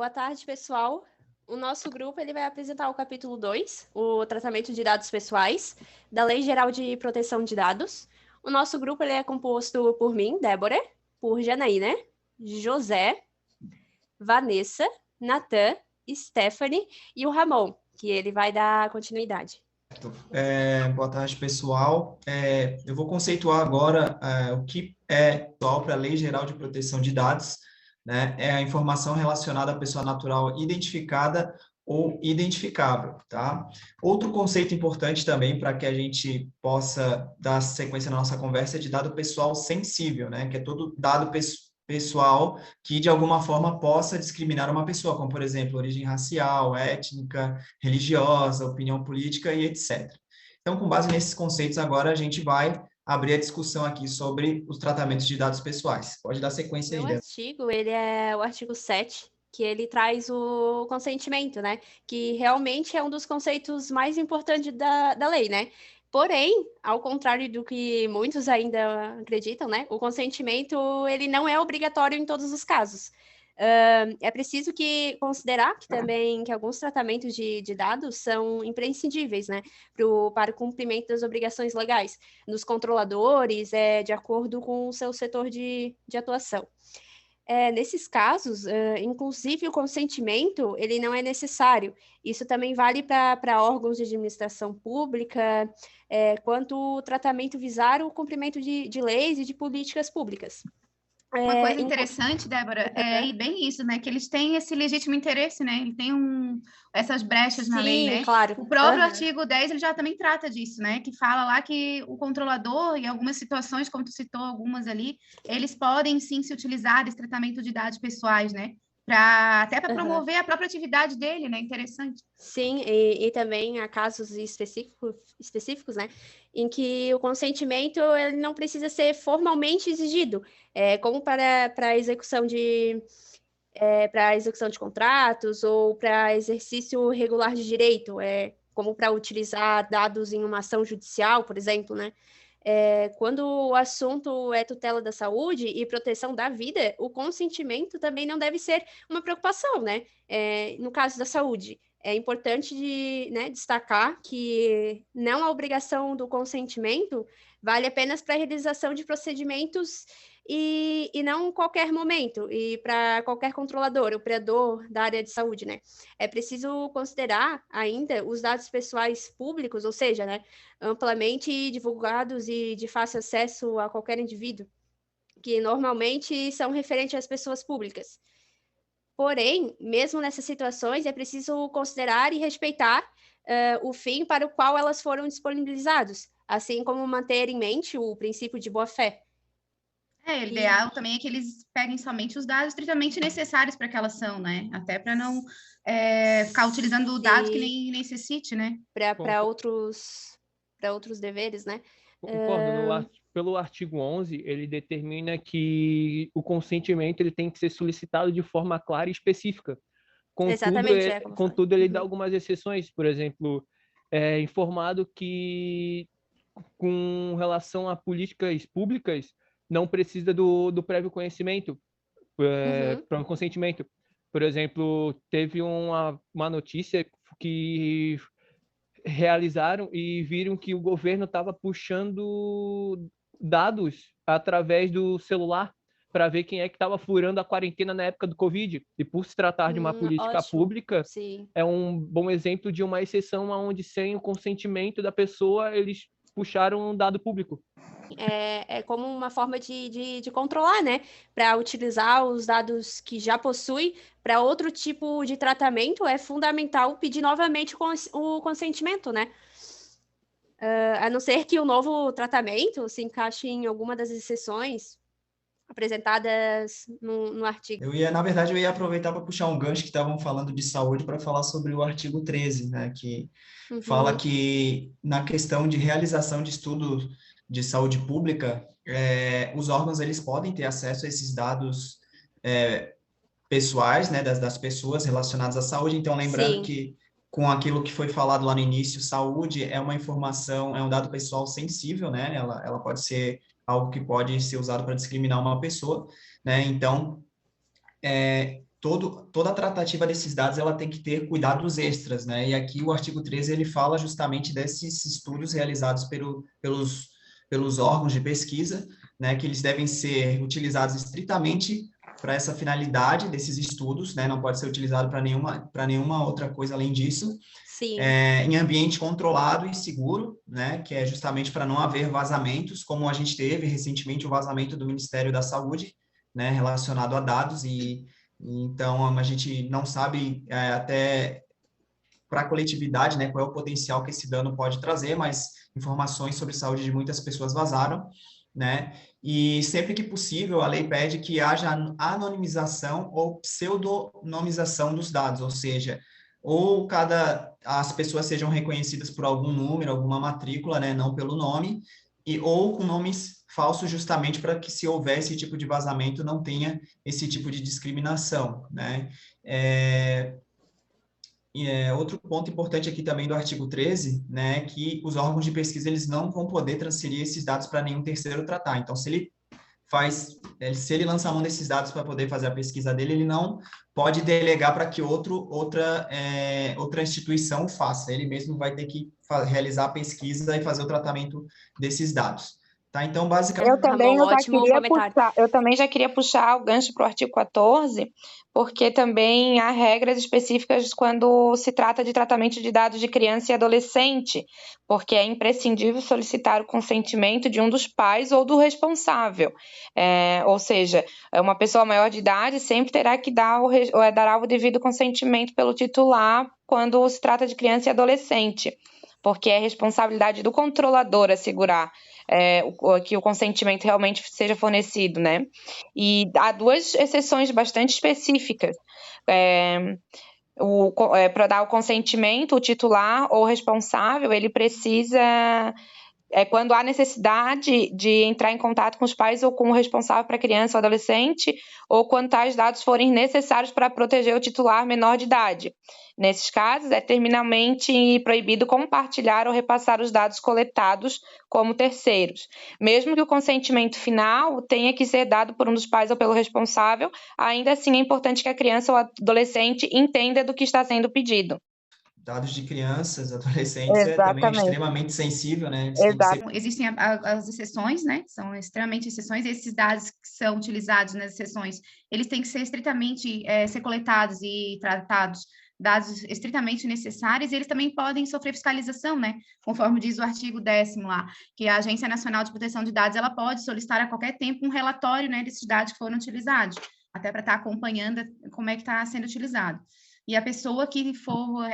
Boa tarde, pessoal. O nosso grupo ele vai apresentar o capítulo 2, o tratamento de dados pessoais, da Lei Geral de Proteção de Dados. O nosso grupo ele é composto por mim, Débora, por Janaína, José, Vanessa, Natan, Stephanie e o Ramon, que ele vai dar continuidade. Boa tarde, pessoal. Eu vou conceituar agora o que é para a Lei Geral de Proteção de Dados, né? É a informação relacionada à pessoa natural identificada ou identificável, tá? Outro conceito importante também para que a gente possa dar sequência na nossa conversa é de dado pessoal sensível, né? Que é todo dado pessoal que, de alguma forma, possa discriminar uma pessoa, como, por exemplo, origem racial, étnica, religiosa, opinião política e etc. Então, com base nesses conceitos, agora a gente vai abrir a discussão aqui sobre os tratamentos de dados pessoais. Pode dar sequência aí, Meu Débora. artigo, ele é o artigo 7, que ele traz o consentimento, né? Que realmente é um dos conceitos mais importantes da lei, né? Porém, ao contrário do que muitos ainda acreditam, né? O consentimento, ele não é obrigatório em todos os casos. É preciso considerar que alguns tratamentos de dados são imprescindíveis, né? Para o cumprimento das obrigações legais dos controladores, de acordo com o seu setor de atuação. Nesses casos, inclusive o consentimento, ele não é necessário. Isso também vale para órgãos de administração pública, quanto o tratamento visar o cumprimento de leis e de políticas públicas. Uma coisa interessante, Débora, é bem isso, né? Que eles têm esse legítimo interesse, né? Ele tem essas brechas na lei, né? Claro. O próprio artigo 10, ele já também trata disso, né? Que fala lá que o controlador, em algumas situações, como tu citou algumas ali, eles podem sim se utilizar desse tratamento de dados pessoais, né? Até para promover a própria atividade dele, né? Interessante. Sim, e também há casos específicos, né, em que o consentimento ele não precisa ser formalmente exigido, como para a execução de contratos ou para exercício regular de direito, como para utilizar dados em uma ação judicial, por exemplo, né? Quando o assunto é tutela da saúde e proteção da vida, o consentimento também não deve ser uma preocupação, né? No caso da saúde, é importante destacar que não a obrigação do consentimento vale apenas para a realização de procedimentos e não em qualquer momento, e para qualquer controlador, operador da área de saúde, né? É preciso considerar ainda os dados pessoais públicos, ou seja, né, amplamente divulgados e de fácil acesso a qualquer indivíduo, que normalmente são referentes às pessoas públicas. Porém, mesmo nessas situações, é preciso considerar e respeitar o fim para o qual elas foram disponibilizadas, assim como manter em mente o princípio de boa-fé. O ideal também é que eles peguem somente os dados estritamente necessários para aquela ação, né? Até para não ficar utilizando dados que nem necessite, né? Para outros deveres, né? Concordo. Pelo artigo 11, ele determina que o consentimento ele tem que ser solicitado de forma clara e específica. Contudo, ele dá algumas exceções. Por exemplo, é informado que, com relação a políticas públicas, não precisa do prévio conhecimento para um consentimento. Por exemplo, teve uma notícia que realizaram e viram que o governo estava puxando dados através do celular para ver quem é que estava furando a quarentena na época do Covid. E por se tratar de uma política pública, sim, é um bom exemplo de uma exceção onde, sem o consentimento da pessoa, eles puxaram um dado público. É como uma forma de controlar, né? Para utilizar os dados que já possui para outro tipo de tratamento, é fundamental pedir novamente o consentimento, né? A não ser que o novo tratamento se encaixe em alguma das exceções apresentadas no artigo. Na verdade, eu ia aproveitar para puxar um gancho que estavam falando de saúde para falar sobre o artigo 13, né? Que fala que, na questão de realização de estudos de saúde pública, os órgãos eles podem ter acesso a esses dados pessoais, né, das pessoas relacionadas à saúde. Então, lembrando que, com aquilo que foi falado lá no início, saúde é uma informação, é um dado pessoal sensível, né? Ela pode ser algo que pode ser usado para discriminar uma pessoa, né? Então, toda a tratativa desses dados ela tem que ter cuidados extras, né? E aqui o artigo 13 ele fala justamente desses estudos realizados pelos órgãos de pesquisa, né? Que eles devem ser utilizados estritamente para essa finalidade desses estudos, né? Não pode ser utilizado para nenhuma outra coisa além disso. Sim. Em ambiente controlado e seguro, né? Que é justamente para não haver vazamentos, como a gente teve recentemente o vazamento do Ministério da Saúde, né? Relacionado a dados então, a gente não sabe até para a coletividade, né, qual é o potencial que esse dano pode trazer, mas informações sobre saúde de muitas pessoas vazaram, né? E sempre que possível, a lei pede que haja anonimização ou pseudonimização dos dados, ou seja, as pessoas sejam reconhecidas por algum número, alguma matrícula, né, não pelo nome, ou com nomes falsos, justamente para que, se houver esse tipo de vazamento, não tenha esse tipo de discriminação, né? Outro ponto importante aqui também do artigo 13, né, que os órgãos de pesquisa eles não vão poder transferir esses dados para nenhum terceiro tratar. Então, se ele lança a mão desses dados para poder fazer a pesquisa dele, ele não pode delegar para que outra instituição faça. Ele mesmo vai ter que realizar a pesquisa e fazer o tratamento desses dados. Tá? Então, basicamente... Eu também já queria puxar o gancho para o artigo 14, porque também há regras específicas quando se trata de tratamento de dados de criança e adolescente, porque é imprescindível solicitar o consentimento de um dos pais ou do responsável. Ou seja, uma pessoa maior de idade sempre terá que dará o devido consentimento pelo titular quando se trata de criança e adolescente, porque é responsabilidade do controlador assegurar que o consentimento realmente seja fornecido, né? E há duas exceções bastante específicas. Para dar o consentimento, o titular ou responsável, ele precisa... quando há necessidade de entrar em contato com os pais ou com o responsável para criança ou adolescente, ou quando tais dados forem necessários para proteger o titular menor de idade. Nesses casos, é terminalmente proibido compartilhar ou repassar os dados coletados como terceiros. Mesmo que o consentimento final tenha que ser dado por um dos pais ou pelo responsável, ainda assim é importante que a criança ou adolescente entenda do que está sendo pedido. Dados de crianças, adolescentes, também extremamente sensível, né? Existem as exceções, né? São extremamente exceções. Esses dados que são utilizados nas exceções, eles têm que ser estritamente ser coletados e tratados, dados estritamente necessários, e eles também podem sofrer fiscalização, né? Conforme diz o artigo 10º lá, que a Agência Nacional de Proteção de Dados, ela pode solicitar a qualquer tempo um relatório, né, desses dados que foram utilizados, até para estar acompanhando como é que está sendo utilizado. E a pessoa que for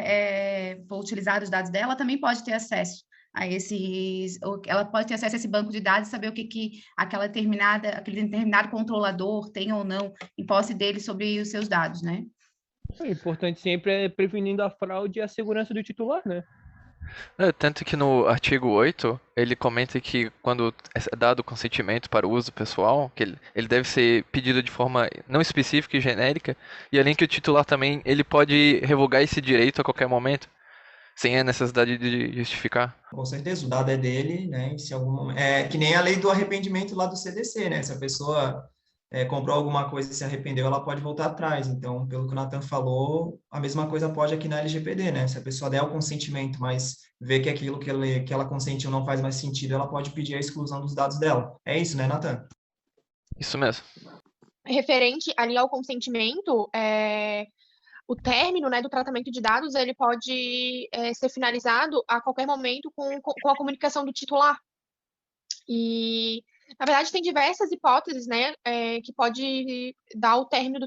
utilizar os dados dela também pode ter acesso a ela pode ter acesso a esse banco de dados e saber o que aquele determinado controlador tem ou não em posse dele sobre os seus dados, né? O importante sempre é prevenindo a fraude e a segurança do titular, né? Tanto que no artigo 8, ele comenta que quando é dado consentimento para o uso pessoal, que ele deve ser pedido de forma não específica e genérica, e além que o titular também, ele pode revogar esse direito a qualquer momento, sem a necessidade de justificar. Com certeza, o dado é dele, né? Que nem a lei do arrependimento lá do CDC, né? Se a pessoa comprou alguma coisa e se arrependeu, ela pode voltar atrás. Então, pelo que o Nathan falou, a mesma coisa pode aqui na LGPD, né? Se a pessoa der o consentimento, mas vê que aquilo que ela consentiu não faz mais sentido, ela pode pedir a exclusão dos dados dela. É isso, né, Nathan? Isso mesmo. Referente ali ao consentimento, o término, né, do tratamento de dados, ele pode ser finalizado a qualquer momento com a comunicação do titular. E, na verdade, tem diversas hipóteses, né, que pode dar o término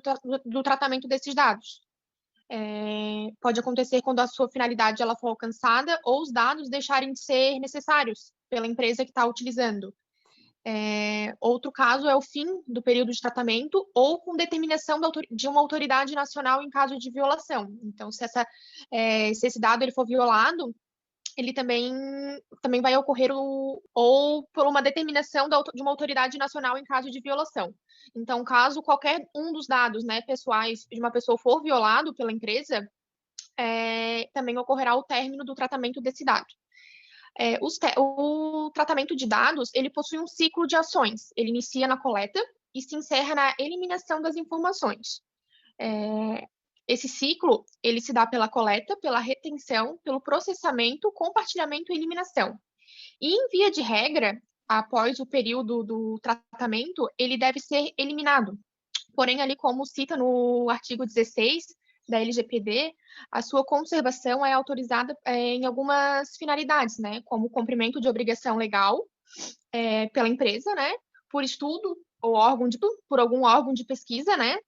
do tratamento desses dados. Pode acontecer quando a sua finalidade ela for alcançada ou os dados deixarem de ser necessários pela empresa que está utilizando. Outro caso é o fim do período de tratamento ou com determinação de uma autoridade nacional em caso de violação. Então, se esse dado ele for violado, ele também vai ocorrer ou por uma determinação de uma autoridade nacional em caso de violação. Então, caso qualquer um dos dados, né, pessoais de uma pessoa for violado pela empresa, também ocorrerá o término do tratamento desse dado. O tratamento de dados, ele possui um ciclo de ações. Ele inicia na coleta e se encerra na eliminação das informações. Esse ciclo, ele se dá pela coleta, pela retenção, pelo processamento, compartilhamento e eliminação. E, em via de regra, após o período do tratamento, ele deve ser eliminado. Porém, ali, como cita no artigo 16 da LGPD, a sua conservação é autorizada em algumas finalidades, né? Como cumprimento de obrigação legal pela empresa, né? Por estudo ou por algum órgão de pesquisa, né?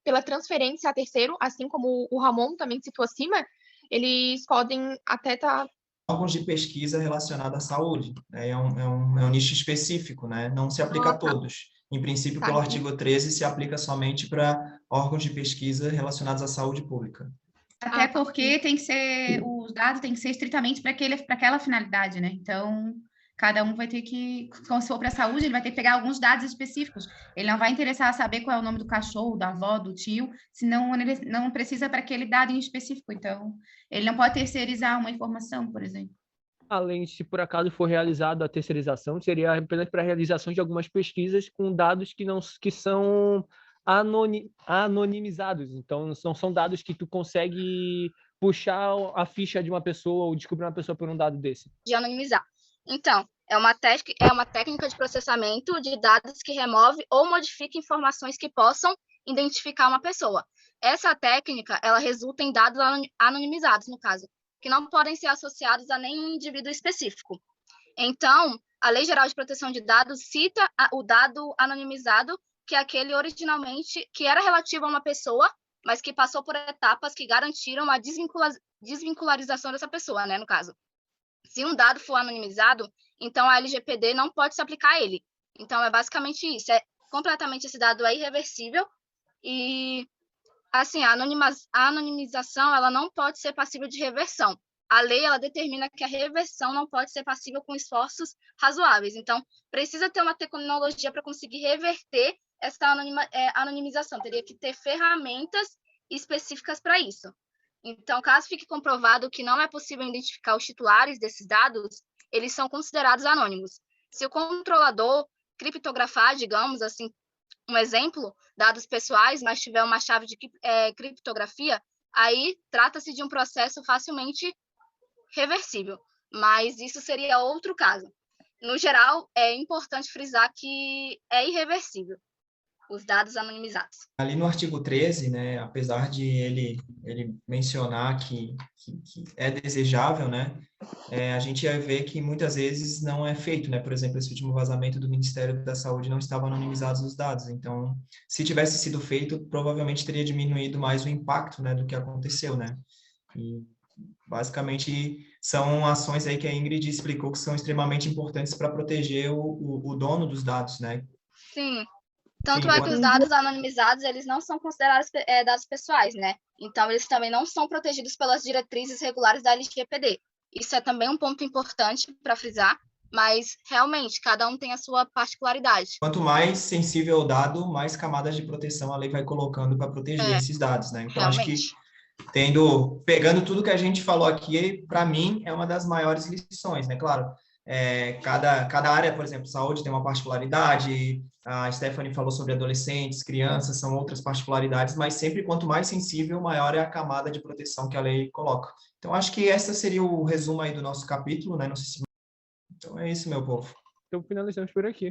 Pela transferência a terceiro, assim como o Ramon também citou acima, eles podem até estar... Órgãos de pesquisa relacionados à saúde, né? É um nicho específico, né? Não se aplica a todos. Em princípio, pelo artigo 13, se aplica somente para órgãos de pesquisa relacionados à saúde pública. Até porque os dados têm que ser estritamente para aquela finalidade, né? Então, cada um vai ter que, se for para a saúde, ele vai ter que pegar alguns dados específicos. Ele não vai interessar saber qual é o nome do cachorro, da avó, do tio, senão ele não precisa para aquele dado em específico. Então, ele não pode terceirizar uma informação, por exemplo. Além de, se por acaso for realizada a terceirização, seria apenas para a realização de algumas pesquisas com dados que são anonimizados. Então, não são dados que tu consegue puxar a ficha de uma pessoa ou descobrir uma pessoa por um dado desse. De anonimizar. Então, é uma técnica de processamento de dados que remove ou modifica informações que possam identificar uma pessoa. Essa técnica, ela resulta em dados anonimizados, no caso, que não podem ser associados a nenhum indivíduo específico. Então, a Lei Geral de Proteção de Dados cita o dado anonimizado, que é aquele originalmente que era relativo a uma pessoa, mas que passou por etapas que garantiram a desvincularização dessa pessoa, né, no caso. Se um dado for anonimizado, então a LGPD não pode se aplicar a ele. Então, é basicamente isso. Completamente esse dado é irreversível e, assim, a anonimização ela não pode ser passível de reversão. A lei ela determina que a reversão não pode ser passível com esforços razoáveis. Então, precisa ter uma tecnologia para conseguir reverter essa anonimização. Teria que ter ferramentas específicas para isso. Então, caso fique comprovado que não é possível identificar os titulares desses dados, eles são considerados anônimos. Se o controlador criptografar, digamos assim, um exemplo, dados pessoais, mas tiver uma chave de criptografia, aí trata-se de um processo facilmente reversível. Mas isso seria outro caso. No geral, é importante frisar que é irreversível os dados anonimizados. Ali no artigo 13, né, apesar de ele mencionar que é desejável, né, a gente vai ver que muitas vezes não é feito, né, por exemplo, esse último vazamento do Ministério da Saúde não estavam anonimizados os dados, então, se tivesse sido feito, provavelmente teria diminuído mais o impacto, né, do que aconteceu, né, e basicamente são ações aí que a Ingrid explicou que são extremamente importantes para proteger o dono dos dados, né. Sim. Tanto é que os dados anonimizados, eles não são considerados dados pessoais, né? Então, eles também não são protegidos pelas diretrizes regulares da LGPD. Isso é também um ponto importante para frisar, mas, realmente, cada um tem a sua particularidade. Quanto mais sensível o dado, mais camadas de proteção a lei vai colocando para proteger esses dados, né? Então, realmente. Acho que, pegando tudo que a gente falou aqui, para mim, é uma das maiores lições, né? Claro, cada área, por exemplo, saúde tem uma particularidade, a Stephanie falou sobre adolescentes, crianças, são outras particularidades, mas sempre quanto mais sensível, maior é a camada de proteção que a lei coloca. Então, acho que esse seria o resumo aí do nosso capítulo, né? Não sei se... Então, é isso, meu povo. Então, finalizamos por aqui.